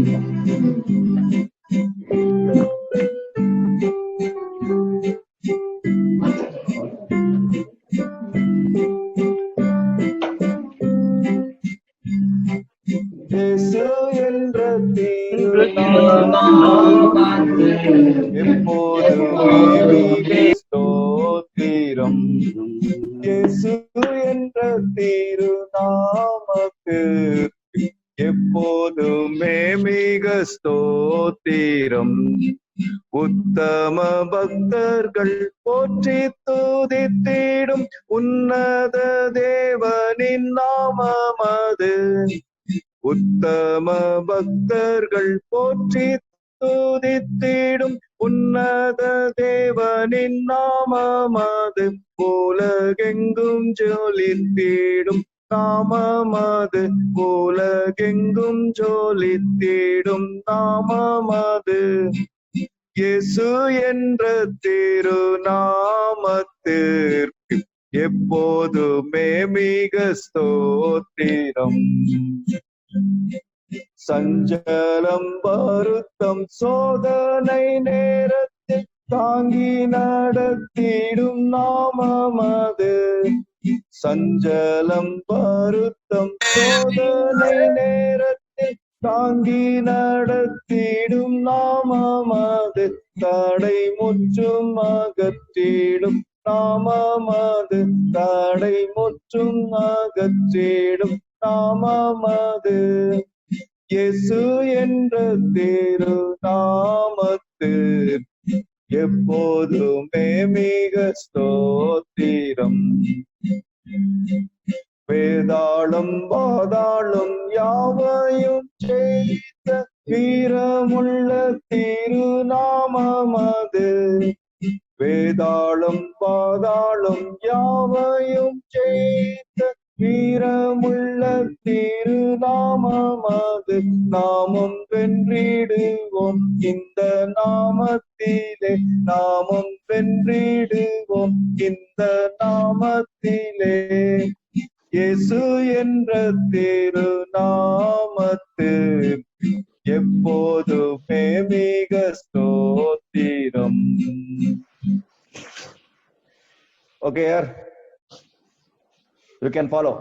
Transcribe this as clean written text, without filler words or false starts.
இயேசு என்ற திருநாமத்துக்கு எப்போதுமே மிக ஸ்தோத்திரம். இயேசு என்ற திருநாமத்துக்கு எப்போதுமே மிக ஸ்தோத்திரம். உத்தம பக்தர்கள் போற்றி துதித்திடும் உன்னத தேவனின் நாமமது. உத்தம பக்தர்கள் போற்றி துதித்திடும் உன்னத தேவனின் நாமமது. உலகெங்கும் ஜொலித்திடும் நாமமது. உலகெங்கும் ஜொலித்திடும் நாமமது. இயேசு என்ற திருநாமத்திற்கு எப்போதுமே மிக ஸ்தோத்திரம். சஞ்சலம் வருத்தம் சோதனை நேரத்தில் தாங்கி நடத்திடும் நாமமது. சஞ்சலம் வருத்தம் சோதனை நேரத்தில் தாங்கி நடத்திடும் நாமமது. தடை முற்றும் அகற்றிடும் நாமமது. தடை முற்றும் அகற்றிடும் நாமமது. இயேசு என்ற திருநாமத்திற்கு எப்போதுமே மிக ஸ்தோத்திரம். வேதாளம் பாதாளம் யாவையும் ஜெயித்த வீரமுள்ள திருநாமமது. வேதாளம் பாதாளம் யாவையும் ஜெயித்த வீரமுள்ள திருநாமமது. நாமும் வென்றிடுவோம் இந்த நாமத்திலே. நாமும் வென்றிடுவோம் இந்த நாமத்திலே. இயேசு என்ற திருநாமத்திற்கு எப்போதுமே மிக ஸ்தோத்திரம். Okay, you can follow.